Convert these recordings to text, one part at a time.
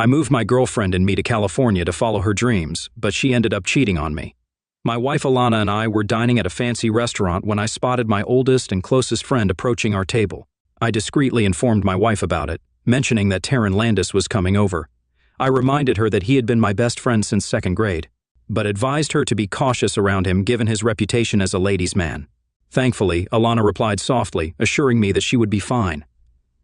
I moved my girlfriend and me to California to follow her dreams, but she ended up cheating on me. My wife Alana and I were dining at a fancy restaurant when I spotted my oldest and closest friend approaching our table. I discreetly informed my wife about it, mentioning that Taryn Landis was coming over. I reminded her that he had been my best friend since second grade, but advised her to be cautious around him given his reputation as a ladies' man. Thankfully, Alana replied softly, assuring me that she would be fine.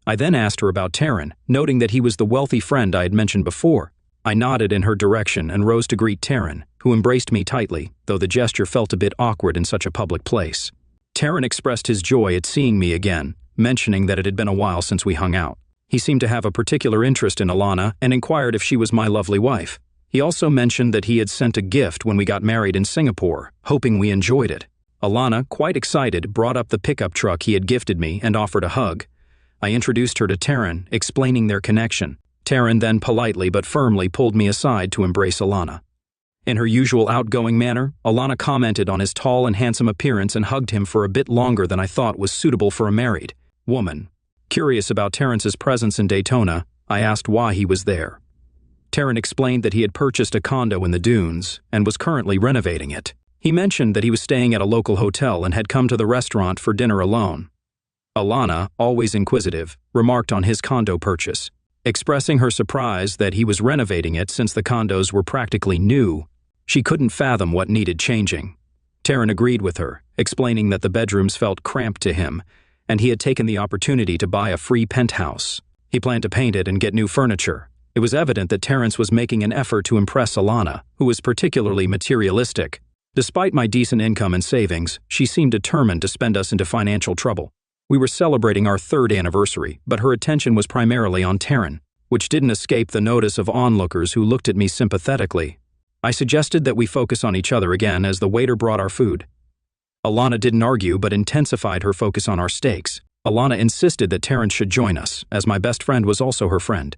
I then asked her about Taryn, noting that he was the wealthy friend I had mentioned before. I nodded in her direction and rose to greet Taryn, who embraced me tightly, though the gesture felt a bit awkward in such a public place. Taryn expressed his joy at seeing me again, mentioning that it had been a while since we hung out. He seemed to have a particular interest in Alana and inquired if she was my lovely wife. He also mentioned that he had sent a gift when we got married in Singapore, hoping we enjoyed it. Alana, quite excited, brought up the pickup truck he had gifted me and offered a hug. I introduced her to Taryn, explaining their connection. Taryn then politely but firmly pulled me aside to embrace Alana. In her usual outgoing manner, Alana commented on his tall and handsome appearance and hugged him for a bit longer than I thought was suitable for a married woman. Curious about Terrence's presence in Daytona, I asked why he was there. Taryn explained that he had purchased a condo in the Dunes and was currently renovating it. He mentioned that he was staying at a local hotel and had come to the restaurant for dinner alone. Alana, always inquisitive, remarked on his condo purchase, expressing her surprise that he was renovating it since the condos were practically new. She couldn't fathom what needed changing. Taryn agreed with her, explaining that the bedrooms felt cramped to him, and he had taken the opportunity to buy a free penthouse. He planned to paint it and get new furniture. It was evident that Terrence was making an effort to impress Alana, who was particularly materialistic. Despite my decent income and savings, she seemed determined to spend us into financial trouble. We were celebrating our 3rd anniversary, but her attention was primarily on Taryn, which didn't escape the notice of onlookers who looked at me sympathetically. I suggested that we focus on each other again as the waiter brought our food. Alana didn't argue but intensified her focus on our steaks. Alana insisted that Terrence should join us, as my best friend was also her friend.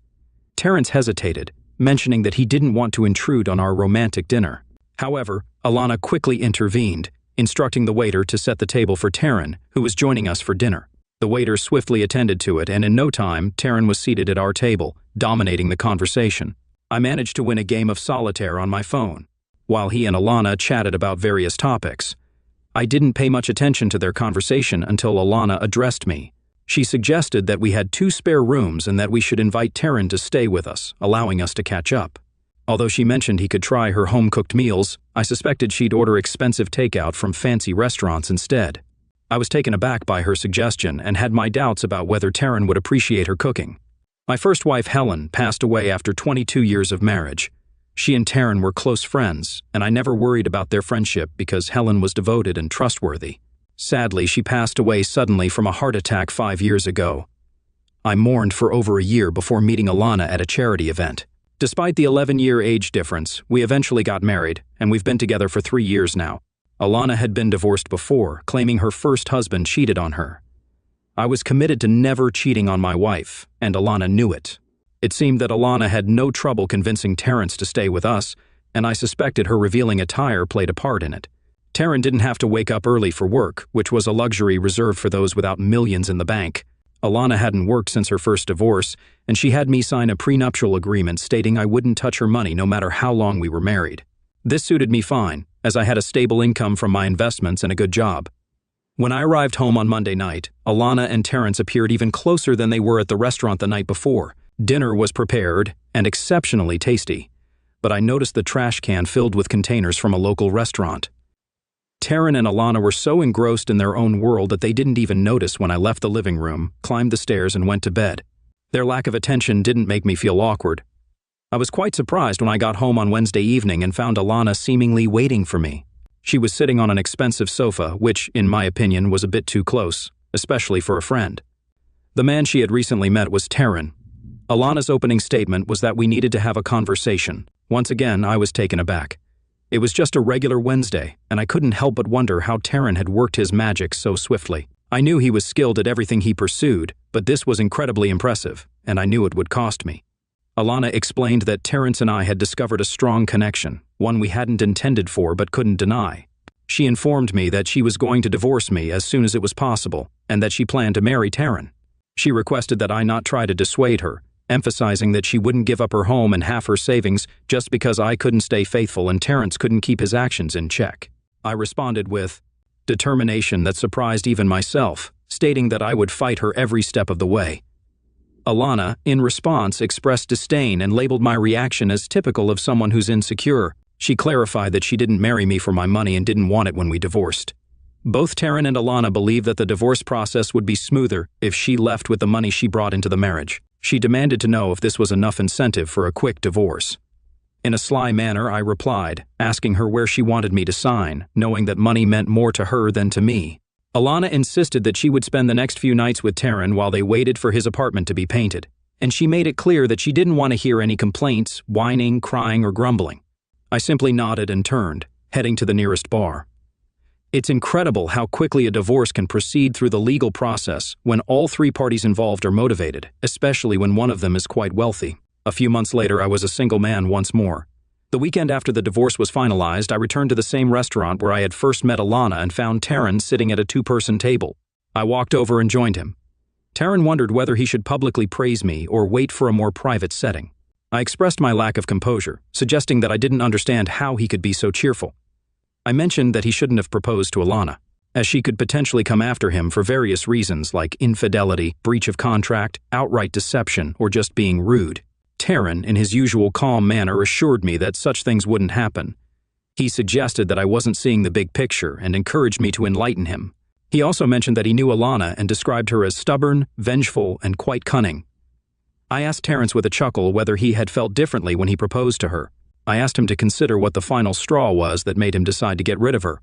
Terrence hesitated, mentioning that he didn't want to intrude on our romantic dinner. However, Alana quickly intervened, instructing the waiter to set the table for Taryn, who was joining us for dinner. The waiter swiftly attended to it, and in no time, Taryn was seated at our table, dominating the conversation. I managed to win a game of solitaire on my phone, while he and Alana chatted about various topics. I didn't pay much attention to their conversation until Alana addressed me. She suggested that we had 2 spare rooms and that we should invite Taryn to stay with us, allowing us to catch up. Although she mentioned he could try her home-cooked meals, I suspected she'd order expensive takeout from fancy restaurants instead. I was taken aback by her suggestion and had my doubts about whether Taryn would appreciate her cooking. My first wife, Helen, passed away after 22 years of marriage. She and Taryn were close friends, and I never worried about their friendship because Helen was devoted and trustworthy. Sadly, she passed away suddenly from a heart attack 5 years ago. I mourned for over a year before meeting Alana at a charity event. Despite the 11-year age difference, we eventually got married, and we've been together for 3 years now. Alana had been divorced before, claiming her first husband cheated on her. I was committed to never cheating on my wife, and Alana knew it. It seemed that Alana had no trouble convincing Terrence to stay with us, and I suspected her revealing attire played a part in it. Taryn didn't have to wake up early for work, which was a luxury reserved for those without millions in the bank. Alana hadn't worked since her first divorce, and she had me sign a prenuptial agreement stating I wouldn't touch her money no matter how long we were married. This suited me fine, as I had a stable income from my investments and a good job. When I arrived home on Monday night, Alana and Terrence appeared even closer than they were at the restaurant the night before. Dinner was prepared and exceptionally tasty, but I noticed the trash can filled with containers from a local restaurant. Taryn and Alana were so engrossed in their own world that they didn't even notice when I left the living room, climbed the stairs, and went to bed. Their lack of attention didn't make me feel awkward. I was quite surprised when I got home on Wednesday evening and found Alana seemingly waiting for me. She was sitting on an expensive sofa, which, in my opinion, was a bit too close, especially for a friend. The man she had recently met was Taryn. Alana's opening statement was that we needed to have a conversation. Once again, I was taken aback. It was just a regular Wednesday, and I couldn't help but wonder how Taryn had worked his magic so swiftly. I knew he was skilled at everything he pursued, but this was incredibly impressive, and I knew it would cost me. Alana explained that Terrence and I had discovered a strong connection, one we hadn't intended for but couldn't deny. She informed me that she was going to divorce me as soon as it was possible, and that she planned to marry Taryn. She requested that I not try to dissuade her, emphasizing that she wouldn't give up her home and half her savings just because I couldn't stay faithful and Terrence couldn't keep his actions in check. I responded with determination that surprised even myself, stating that I would fight her every step of the way. Alana, in response, expressed disdain and labeled my reaction as typical of someone who's insecure. She clarified that she didn't marry me for my money and didn't want it when we divorced. Both Taryn and Alana believed that the divorce process would be smoother if she left with the money she brought into the marriage. She demanded to know if this was enough incentive for a quick divorce. In a sly manner, I replied, asking her where she wanted me to sign, knowing that money meant more to her than to me. Alana insisted that she would spend the next few nights with Taryn while they waited for his apartment to be painted, and she made it clear that she didn't want to hear any complaints, whining, crying, or grumbling. I simply nodded and turned, heading to the nearest bar. It's incredible how quickly a divorce can proceed through the legal process when all three parties involved are motivated, especially when one of them is quite wealthy. A few months later, I was a single man once more. The weekend after the divorce was finalized, I returned to the same restaurant where I had first met Alana and found Taryn sitting at a two-person table. I walked over and joined him. Taryn wondered whether he should publicly praise me or wait for a more private setting. I expressed my lack of composure, suggesting that I didn't understand how he could be so cheerful. I mentioned that he shouldn't have proposed to Alana, as she could potentially come after him for various reasons like infidelity, breach of contract, outright deception, or just being rude. Taryn, in his usual calm manner, assured me that such things wouldn't happen. He suggested that I wasn't seeing the big picture and encouraged me to enlighten him. He also mentioned that he knew Alana and described her as stubborn, vengeful, and quite cunning. I asked Terrence with a chuckle whether he had felt differently when he proposed to her. I asked him to consider what the final straw was that made him decide to get rid of her.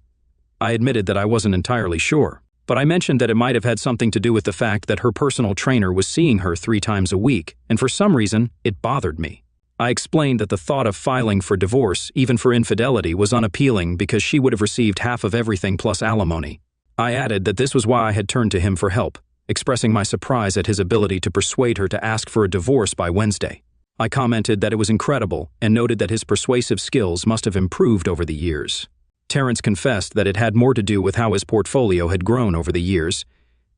I admitted that I wasn't entirely sure, but I mentioned that it might have had something to do with the fact that her personal trainer was seeing her 3 times a week, and for some reason, it bothered me. I explained that the thought of filing for divorce, even for infidelity, was unappealing because she would have received half of everything plus alimony. I added that this was why I had turned to him for help, expressing my surprise at his ability to persuade her to ask for a divorce by Wednesday. I commented that it was incredible and noted that his persuasive skills must have improved over the years. Terrence confessed that it had more to do with how his portfolio had grown over the years.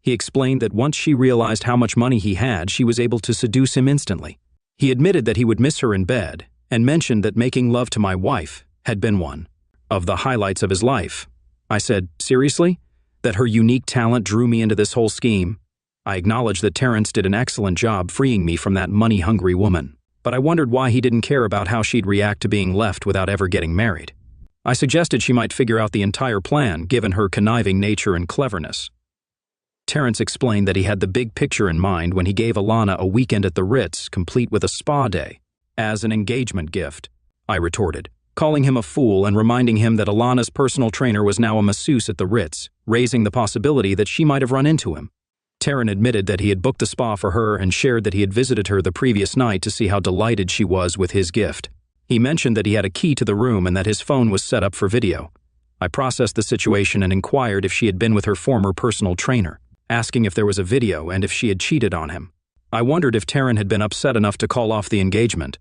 He explained that once she realized how much money he had, she was able to seduce him instantly. He admitted that he would miss her in bed and mentioned that making love to my wife had been one of the highlights of his life. I said, seriously? That her unique talent drew me into this whole scheme? I acknowledged that Terrence did an excellent job freeing me from that money-hungry woman, but I wondered why he didn't care about how she'd react to being left without ever getting married. I suggested she might figure out the entire plan given her conniving nature and cleverness. Terrence explained that he had the big picture in mind when he gave Alana a weekend at the Ritz, complete with a spa day, as an engagement gift. I retorted, calling him a fool and reminding him that Alana's personal trainer was now a masseuse at the Ritz, raising the possibility that she might have run into him. Taryn admitted that he had booked the spa for her and shared that he had visited her the previous night to see how delighted she was with his gift. He mentioned that he had a key to the room and that his phone was set up for video. I processed the situation and inquired if she had been with her former personal trainer, asking if there was a video and if she had cheated on him. I wondered if Taryn had been upset enough to call off the engagement.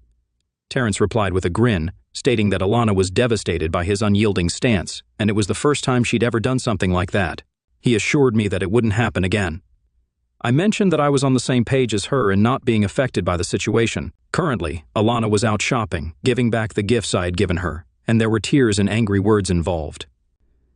Terrence replied with a grin, stating that Alana was devastated by his unyielding stance, and it was the first time she'd ever done something like that. He assured me that it wouldn't happen again. I mentioned that I was on the same page as her in not being affected by the situation. Currently, Alana was out shopping, giving back the gifts I had given her, and there were tears and angry words involved.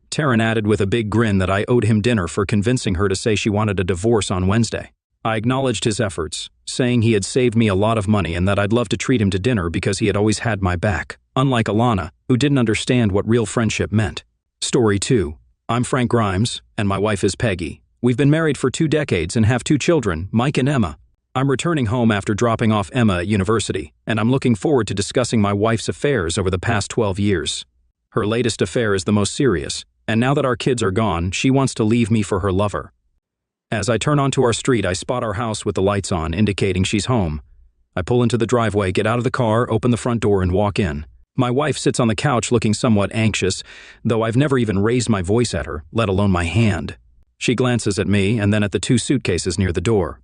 Taryn added with a big grin that I owed him dinner for convincing her to say she wanted a divorce on Wednesday. I acknowledged his efforts, saying he had saved me a lot of money and that I'd love to treat him to dinner because he had always had my back, unlike Alana, who didn't understand what real friendship meant. Story 2. I'm Frank Grimes, and my wife is Peggy. We've been married for 2 decades and have 2 children, Mike and Emma. I'm returning home after dropping off Emma at university, and I'm looking forward to discussing my wife's affairs over the past 12 years. Her latest affair is the most serious, and now that our kids are gone, she wants to leave me for her lover. As I turn onto our street, I spot our house with the lights on, indicating she's home. I pull into the driveway, get out of the car, open the front door, and walk in. My wife sits on the couch looking somewhat anxious, though I've never even raised my voice at her, let alone my hand. She glances at me and then at the 2 suitcases near the door.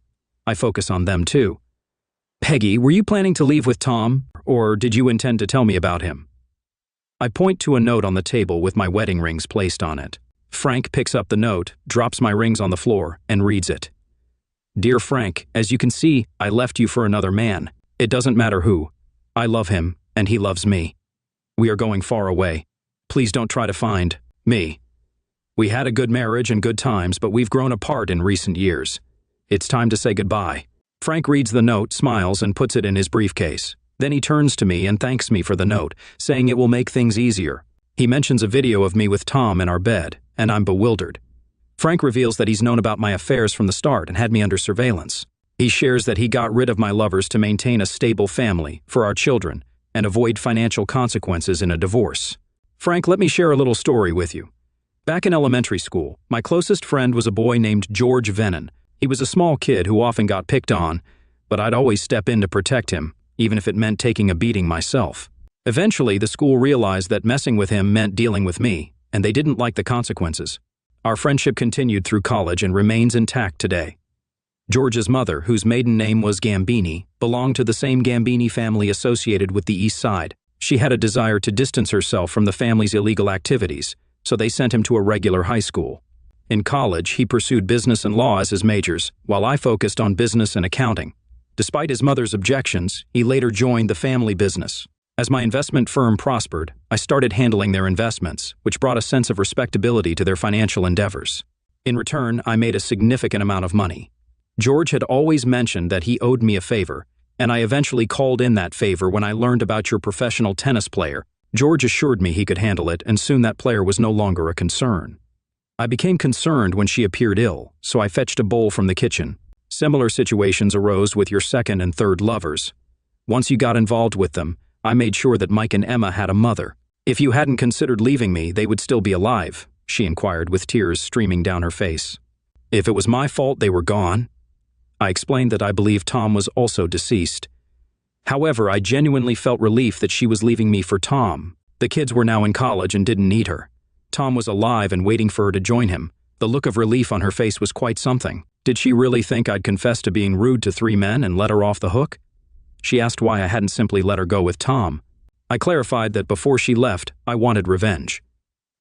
I focus on them too. Peggy, were you planning to leave with Tom, or did you intend to tell me about him? I point to a note on the table with my wedding rings placed on it. Frank picks up the note, drops my rings on the floor, and reads it. Dear Frank, as you can see, I left you for another man. It doesn't matter who. I love him, and he loves me. We are going far away. Please don't try to find me. We had a good marriage and good times, but we've grown apart in recent years. It's time to say goodbye. Frank reads the note, smiles, and puts it in his briefcase. Then he turns to me and thanks me for the note, saying it will make things easier. He mentions a video of me with Tom in our bed, and I'm bewildered. Frank reveals that he's known about my affairs from the start and had me under surveillance. He shares that he got rid of my lovers to maintain a stable family for our children and avoid financial consequences in a divorce. Frank, let me share a little story with you. Back in elementary school, my closest friend was a boy named George Vennon. He was a small kid who often got picked on, but I'd always step in to protect him, even if it meant taking a beating myself. Eventually, the school realized that messing with him meant dealing with me, and they didn't like the consequences. Our friendship continued through college and remains intact today. George's mother, whose maiden name was Gambini, belonged to the same Gambini family associated with the East Side. She had a desire to distance herself from the family's illegal activities, so they sent him to a regular high school. In college, he pursued business and law as his majors, while I focused on business and accounting. Despite his mother's objections, he later joined the family business. As my investment firm prospered, I started handling their investments, which brought a sense of respectability to their financial endeavors. In return, I made a significant amount of money. George had always mentioned that he owed me a favor, and I eventually called in that favor when I learned about your professional tennis player. George assured me he could handle it, and soon that player was no longer a concern. I became concerned when she appeared ill, so I fetched a bowl from the kitchen. Similar situations arose with your second and third lovers. Once you got involved with them, I made sure that Mike and Emma had a mother. If you hadn't considered leaving me, they would still be alive, she inquired with tears streaming down her face. If it was my fault they were gone? I explained that I believed Tom was also deceased. However, I genuinely felt relief that she was leaving me for Tom. The kids were now in college and didn't need her. Tom was alive and waiting for her to join him. The look of relief on her face was quite something. Did she really think I'd confess to being rude to 3 men and let her off the hook? She asked why I hadn't simply let her go with Tom. I clarified that before she left, I wanted revenge.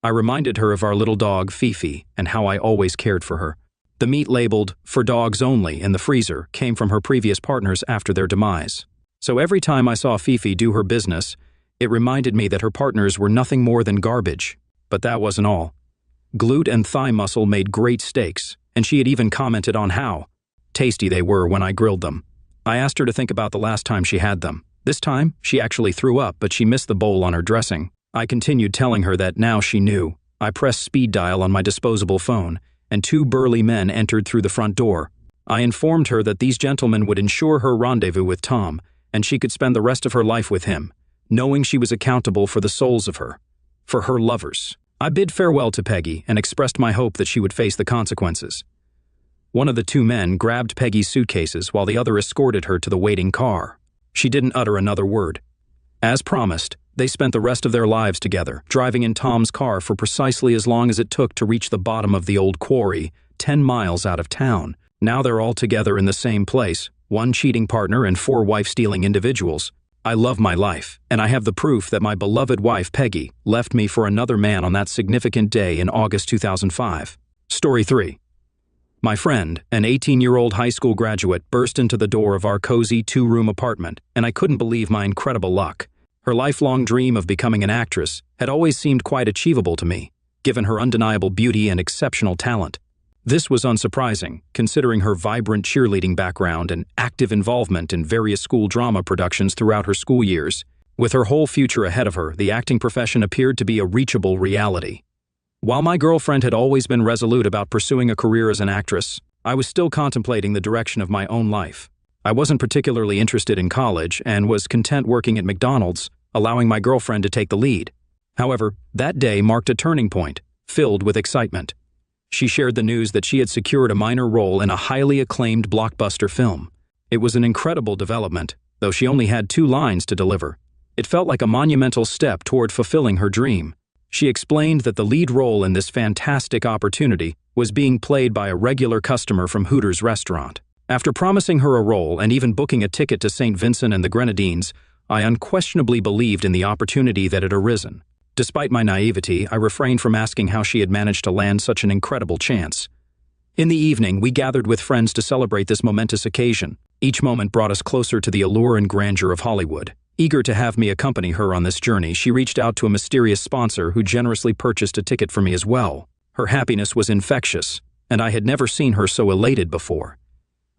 I reminded her of our little dog, Fifi, and how I always cared for her. The meat labeled, "For dogs only," in the freezer came from her previous partners after their demise. So every time I saw Fifi do her business, it reminded me that her partners were nothing more than garbage. But that wasn't all. Glute and thigh muscle made great steaks, and she had even commented on how tasty they were when I grilled them. I asked her to think about the last time she had them. This time, she actually threw up, but she missed the bowl on her dressing. I continued telling her that now she knew. I pressed speed dial on my disposable phone, and 2 burly men entered through the front door. I informed her that these gentlemen would ensure her rendezvous with Tom, and she could spend the rest of her life with him, knowing she was accountable for the souls of her lovers. I bid farewell to Peggy and expressed my hope that she would face the consequences. One of the 2 men grabbed Peggy's suitcases while the other escorted her to the waiting car. She didn't utter another word. As promised, they spent the rest of their lives together, driving in Tom's car for precisely as long as it took to reach the bottom of the old quarry, 10 miles out of town. Now they're all together in the same place, 1 cheating partner and 4 wife-stealing individuals. I love my life, and I have the proof that my beloved wife, Peggy, left me for another man on that significant day in August 2005. Story 3. My friend, an 18-year-old high school graduate, burst into the door of our cozy 2-room apartment, and I couldn't believe my incredible luck. Her lifelong dream of becoming an actress had always seemed quite achievable to me, given her undeniable beauty and exceptional talent. This was unsurprising, considering her vibrant cheerleading background and active involvement in various school drama productions throughout her school years. With her whole future ahead of her, the acting profession appeared to be a reachable reality. While my girlfriend had always been resolute about pursuing a career as an actress, I was still contemplating the direction of my own life. I wasn't particularly interested in college and was content working at McDonald's, allowing my girlfriend to take the lead. However, that day marked a turning point, filled with excitement. She shared the news that she had secured a minor role in a highly acclaimed blockbuster film. It was an incredible development, though she only had 2 lines to deliver. It felt like a monumental step toward fulfilling her dream. She explained that the lead role in this fantastic opportunity was being played by a regular customer from Hooters restaurant. After promising her a role and even booking a ticket to St. Vincent and the Grenadines, I unquestionably believed in the opportunity that had arisen. Despite my naivety, I refrained from asking how she had managed to land such an incredible chance. In the evening, we gathered with friends to celebrate this momentous occasion. Each moment brought us closer to the allure and grandeur of Hollywood. Eager to have me accompany her on this journey, she reached out to a mysterious sponsor who generously purchased a ticket for me as well. Her happiness was infectious, and I had never seen her so elated before.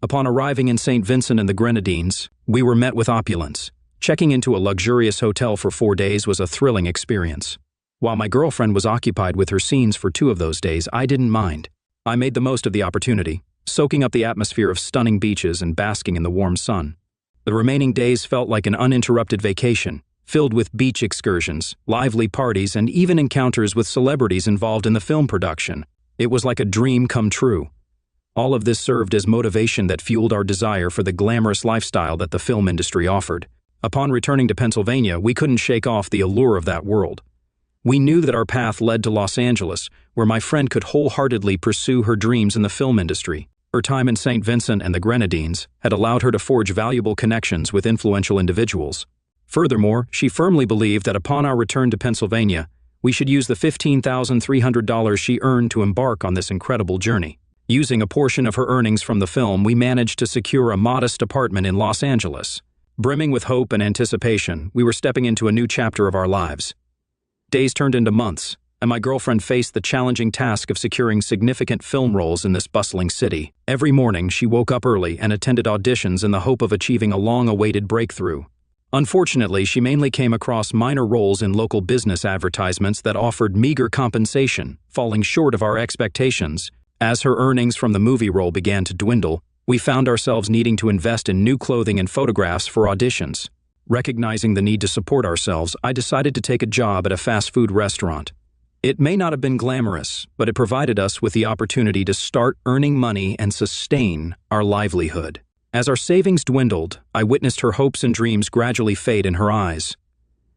Upon arriving in St. Vincent and the Grenadines, we were met with opulence. Checking into a luxurious hotel for 4 days was a thrilling experience. While my girlfriend was occupied with her scenes for 2 of those days, I didn't mind. I made the most of the opportunity, soaking up the atmosphere of stunning beaches and basking in the warm sun. The remaining days felt like an uninterrupted vacation, filled with beach excursions, lively parties, and even encounters with celebrities involved in the film production. It was like a dream come true. All of this served as motivation that fueled our desire for the glamorous lifestyle that the film industry offered. Upon returning to Pennsylvania, we couldn't shake off the allure of that world. We knew that our path led to Los Angeles, where my friend could wholeheartedly pursue her dreams in the film industry. Her time in St. Vincent and the Grenadines had allowed her to forge valuable connections with influential individuals. Furthermore, she firmly believed that upon our return to Pennsylvania, we should use the $15,300 she earned to embark on this incredible journey. Using a portion of her earnings from the film, we managed to secure a modest apartment in Los Angeles. Brimming with hope and anticipation, we were stepping into a new chapter of our lives. Days turned into months, and my girlfriend faced the challenging task of securing significant film roles in this bustling city. Every morning, she woke up early and attended auditions in the hope of achieving a long-awaited breakthrough. Unfortunately, she mainly came across minor roles in local business advertisements that offered meager compensation, falling short of our expectations. As her earnings from the movie role began to dwindle, we found ourselves needing to invest in new clothing and photographs for auditions. Recognizing the need to support ourselves, I decided to take a job at a fast food restaurant. It may not have been glamorous, but it provided us with the opportunity to start earning money and sustain our livelihood. As our savings dwindled, I witnessed her hopes and dreams gradually fade in her eyes.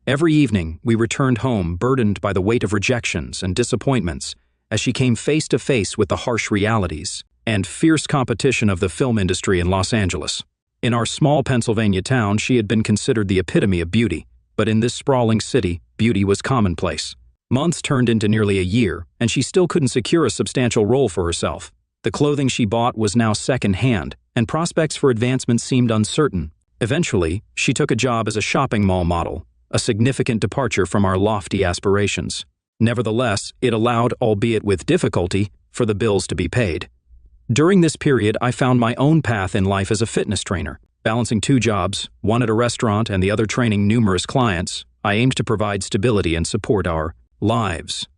Every evening, we returned home burdened by the weight of rejections and disappointments as she came face to face with the harsh realities and fierce competition of the film industry in Los Angeles. In our small Pennsylvania town, she had been considered the epitome of beauty, but in this sprawling city, beauty was commonplace. Months turned into nearly a year, and she still couldn't secure a substantial role for herself. The clothing she bought was now second-hand, and prospects for advancement seemed uncertain. Eventually, she took a job as a shopping mall model, a significant departure from our lofty aspirations. Nevertheless, it allowed, albeit with difficulty, for the bills to be paid. During this period, I found my own path in life as a fitness trainer. Balancing 2 jobs, one at a restaurant and the other training numerous clients, I aimed to provide stability and support our lives.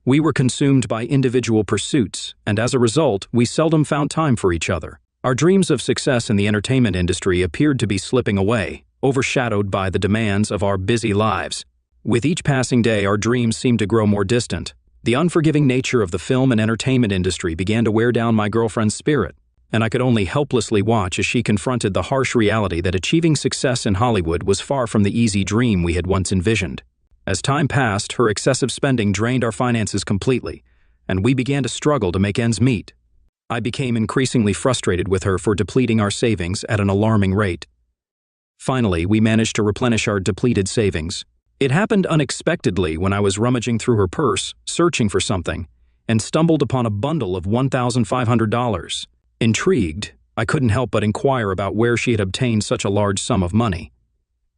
We were consumed by individual pursuits, and as a result, we seldom found time for each other. Our dreams of success in the entertainment industry appeared to be slipping away, overshadowed by the demands of our busy lives. With each passing day, our dreams seemed to grow more distant. The unforgiving nature of the film and entertainment industry began to wear down my girlfriend's spirit, and I could only helplessly watch as she confronted the harsh reality that achieving success in Hollywood was far from the easy dream we had once envisioned. As time passed, her excessive spending drained our finances completely, and we began to struggle to make ends meet. I became increasingly frustrated with her for depleting our savings at an alarming rate. Finally, we managed to replenish our depleted savings. It happened unexpectedly when I was rummaging through her purse, searching for something, and stumbled upon a bundle of $1,500. Intrigued, I couldn't help but inquire about where she had obtained such a large sum of money.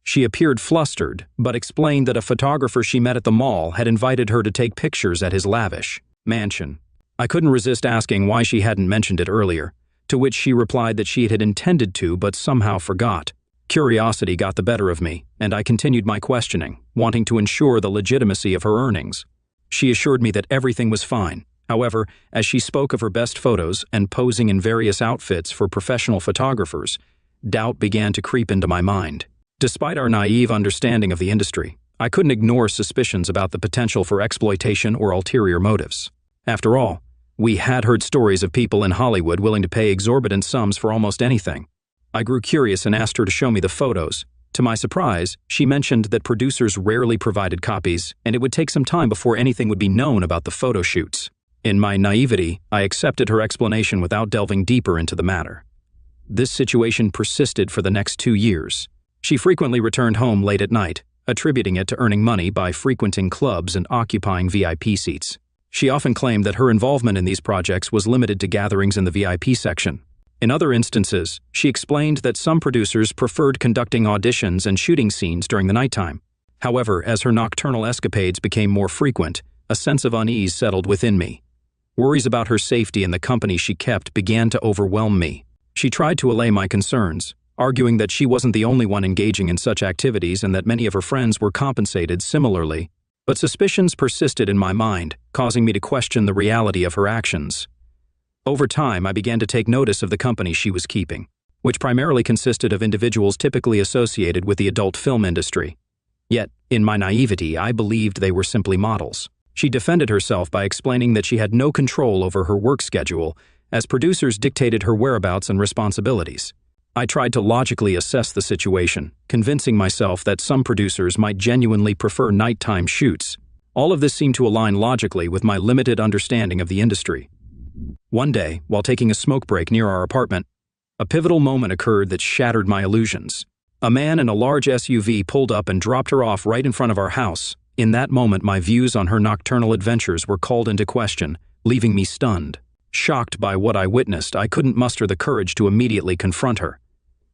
She appeared flustered, but explained that a photographer she met at the mall had invited her to take pictures at his lavish mansion. I couldn't resist asking why she hadn't mentioned it earlier, to which she replied that she had intended to but somehow forgot. Curiosity got the better of me, and I continued my questioning, wanting to ensure the legitimacy of her earnings. She assured me that everything was fine. However, as she spoke of her best photos and posing in various outfits for professional photographers, doubt began to creep into my mind. Despite our naive understanding of the industry, I couldn't ignore suspicions about the potential for exploitation or ulterior motives. After all, we had heard stories of people in Hollywood willing to pay exorbitant sums for almost anything. I grew curious and asked her to show me the photos. To my surprise, she mentioned that producers rarely provided copies, and it would take some time before anything would be known about the photo shoots. In my naivety, I accepted her explanation without delving deeper into the matter. This situation persisted for the next 2 years. She frequently returned home late at night, attributing it to earning money by frequenting clubs and occupying VIP seats. She often claimed that her involvement in these projects was limited to gatherings in the VIP section. In other instances, she explained that some producers preferred conducting auditions and shooting scenes during the nighttime. However, as her nocturnal escapades became more frequent, a sense of unease settled within me. Worries about her safety and the company she kept began to overwhelm me. She tried to allay my concerns, arguing that she wasn't the only one engaging in such activities and that many of her friends were compensated similarly. But suspicions persisted in my mind, causing me to question the reality of her actions. Over time, I began to take notice of the company she was keeping, which primarily consisted of individuals typically associated with the adult film industry. Yet, in my naivety, I believed they were simply models. She defended herself by explaining that she had no control over her work schedule, as producers dictated her whereabouts and responsibilities. I tried to logically assess the situation, convincing myself that some producers might genuinely prefer nighttime shoots. All of this seemed to align logically with my limited understanding of the industry. One day, while taking a smoke break near our apartment, a pivotal moment occurred that shattered my illusions. A man in a large SUV pulled up and dropped her off right in front of our house. In that moment, my views on her nocturnal adventures were called into question, leaving me stunned. Shocked by what I witnessed, I couldn't muster the courage to immediately confront her.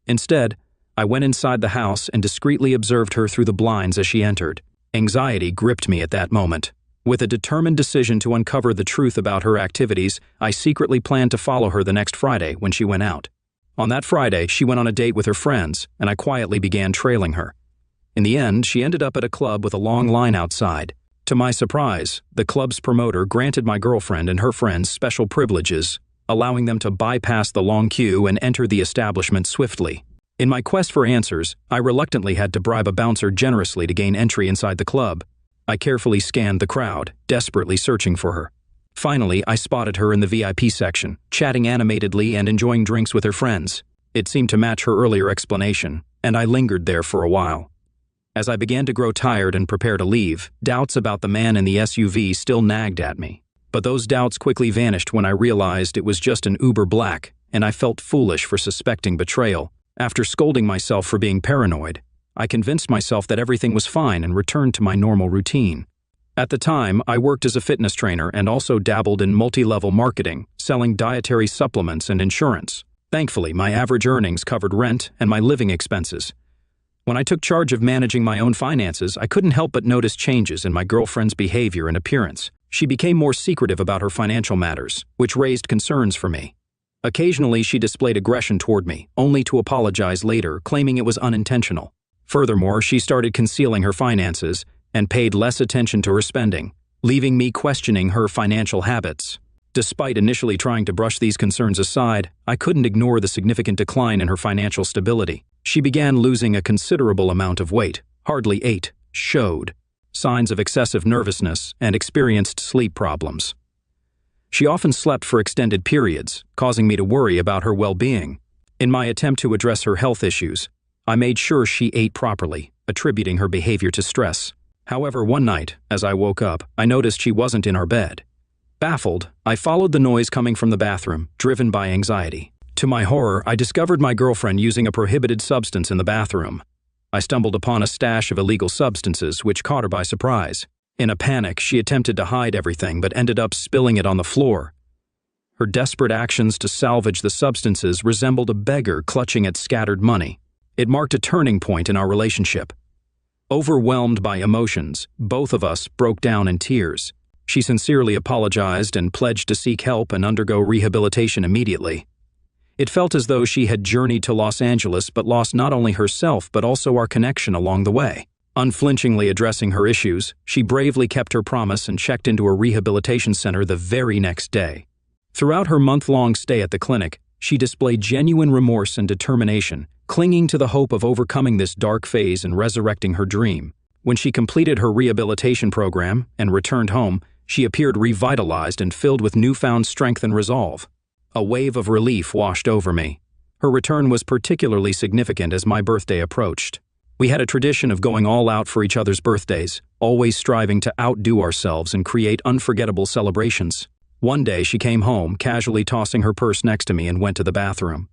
Instead, I went inside the house and discreetly observed her through the blinds as she entered. Anxiety gripped me at that moment. With a determined decision to uncover the truth about her activities, I secretly planned to follow her the next Friday when she went out. On that Friday, she went on a date with her friends, and I quietly began trailing her. In the end, she ended up at a club with a long line outside. To my surprise, the club's promoter granted my girlfriend and her friends special privileges, allowing them to bypass the long queue and enter the establishment swiftly. In my quest for answers, I reluctantly had to bribe a bouncer generously to gain entry inside the club. I carefully scanned the crowd, desperately searching for her. Finally, I spotted her in the VIP section, chatting animatedly and enjoying drinks with her friends. It seemed to match her earlier explanation, and I lingered there for a while. As I began to grow tired and prepare to leave, doubts about the man in the SUV still nagged at me. But those doubts quickly vanished when I realized it was just an Uber Black, and I felt foolish for suspecting betrayal. After scolding myself for being paranoid, I convinced myself that everything was fine and returned to my normal routine. At the time, I worked as a fitness trainer and also dabbled in multi-level marketing, selling dietary supplements and insurance. Thankfully, my average earnings covered rent and my living expenses. When I took charge of managing my own finances, I couldn't help but notice changes in my girlfriend's behavior and appearance. She became more secretive about her financial matters, which raised concerns for me. Occasionally, she displayed aggression toward me, only to apologize later, claiming it was unintentional. Furthermore, she started concealing her finances and paid less attention to her spending, leaving me questioning her financial habits. Despite initially trying to brush these concerns aside, I couldn't ignore the significant decline in her financial stability. She began losing a considerable amount of weight, hardly ate, showed signs of excessive nervousness, and experienced sleep problems. She often slept for extended periods, causing me to worry about her well-being. In my attempt to address her health issues, I made sure she ate properly, attributing her behavior to stress. However, one night, as I woke up, I noticed she wasn't in our bed. Baffled, I followed the noise coming from the bathroom, driven by anxiety. To my horror, I discovered my girlfriend using a prohibited substance in the bathroom. I stumbled upon a stash of illegal substances, which caught her by surprise. In a panic, she attempted to hide everything but ended up spilling it on the floor. Her desperate actions to salvage the substances resembled a beggar clutching at scattered money. It marked a turning point in our relationship. Overwhelmed by emotions, both of us broke down in tears. She sincerely apologized and pledged to seek help and undergo rehabilitation immediately. It felt as though she had journeyed to Los Angeles but lost not only herself but also our connection along the way. Unflinchingly addressing her issues, she bravely kept her promise and checked into a rehabilitation center the very next day. Throughout her month-long stay at the clinic, she displayed genuine remorse and determination, clinging to the hope of overcoming this dark phase and resurrecting her dream. When she completed her rehabilitation program and returned home, she appeared revitalized and filled with newfound strength and resolve. A wave of relief washed over me. Her return was particularly significant as my birthday approached. We had a tradition of going all out for each other's birthdays, always striving to outdo ourselves and create unforgettable celebrations. One day she came home, casually tossing her purse next to me and went to the bathroom.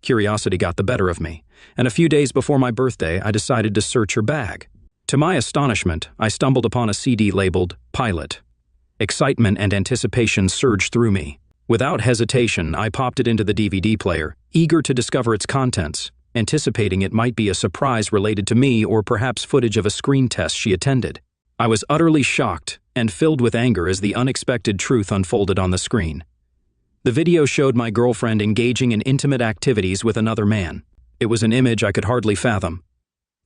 Curiosity got the better of me, and a few days before my birthday, I decided to search her bag. To my astonishment, I stumbled upon a CD labeled Pilot. Excitement and anticipation surged through me. Without hesitation, I popped it into the DVD player, eager to discover its contents, anticipating it might be a surprise related to me or perhaps footage of a screen test she attended. I was utterly shocked and filled with anger as the unexpected truth unfolded on the screen. The video showed my girlfriend engaging in intimate activities with another man. It was an image I could hardly fathom.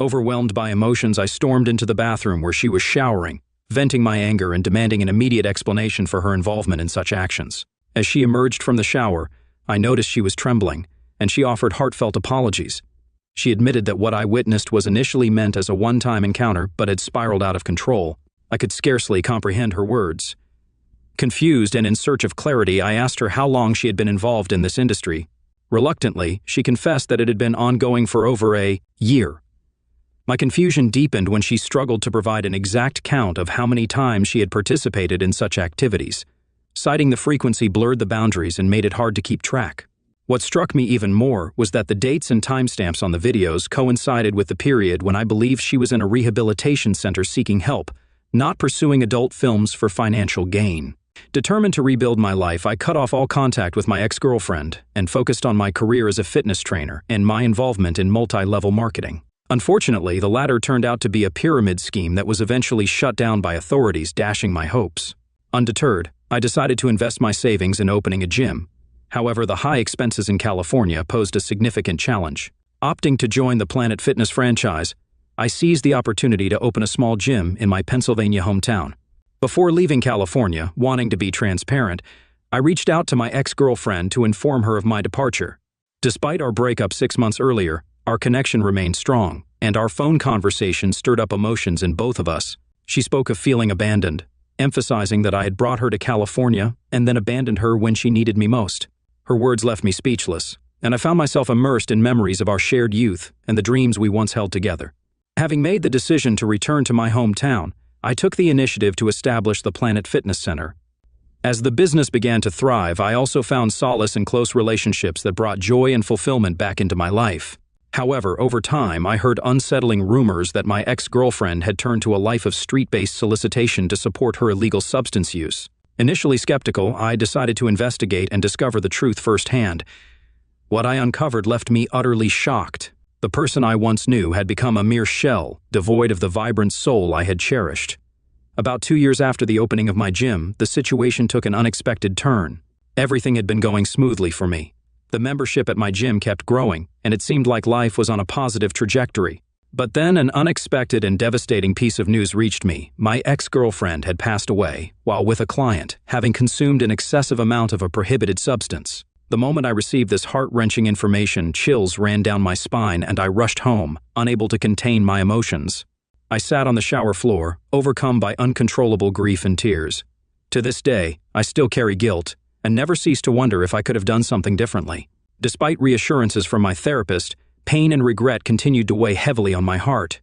Overwhelmed by emotions, I stormed into the bathroom where she was showering, venting my anger and demanding an immediate explanation for her involvement in such actions. As she emerged from the shower, I noticed she was trembling, and she offered heartfelt apologies. She admitted that what I witnessed was initially meant as a one-time encounter but had spiraled out of control. I could scarcely comprehend her words. Confused and in search of clarity, I asked her how long she had been involved in this industry. Reluctantly, she confessed that it had been ongoing for over a year. My confusion deepened when she struggled to provide an exact count of how many times she had participated in such activities. Citing the frequency blurred the boundaries and made it hard to keep track. What struck me even more was that the dates and timestamps on the videos coincided with the period when I believed she was in a rehabilitation center seeking help, not pursuing adult films for financial gain. Determined to rebuild my life, I cut off all contact with my ex-girlfriend and focused on my career as a fitness trainer and my involvement in multi-level marketing. Unfortunately, the latter turned out to be a pyramid scheme that was eventually shut down by authorities, dashing my hopes. Undeterred, I decided to invest my savings in opening a gym. However, the high expenses in California posed a significant challenge. Opting to join the Planet Fitness franchise, I seized the opportunity to open a small gym in my Pennsylvania hometown. Before leaving California, wanting to be transparent, I reached out to my ex-girlfriend to inform her of my departure. Despite our breakup 6 months earlier, our connection remained strong, and our phone conversation stirred up emotions in both of us. She spoke of feeling abandoned, emphasizing that I had brought her to California and then abandoned her when she needed me most. Her words left me speechless, and I found myself immersed in memories of our shared youth and the dreams we once held together. Having made the decision to return to my hometown, I took the initiative to establish the Planet Fitness Center. As the business began to thrive, I also found solace in close relationships that brought joy and fulfillment back into my life. However, over time, I heard unsettling rumors that my ex-girlfriend had turned to a life of street-based solicitation to support her illegal substance use. Initially skeptical, I decided to investigate and discover the truth firsthand. What I uncovered left me utterly shocked. The person I once knew had become a mere shell, devoid of the vibrant soul I had cherished. About 2 years after the opening of my gym, the situation took an unexpected turn. Everything had been going smoothly for me. The membership at my gym kept growing, and it seemed like life was on a positive trajectory. But then an unexpected and devastating piece of news reached me. My ex-girlfriend had passed away while with a client, having consumed an excessive amount of a prohibited substance. The moment I received this heart-wrenching information, chills ran down my spine and I rushed home, unable to contain my emotions. I sat on the shower floor, overcome by uncontrollable grief and tears. To this day, I still carry guilt and never cease to wonder if I could have done something differently. Despite reassurances from my therapist, pain and regret continued to weigh heavily on my heart.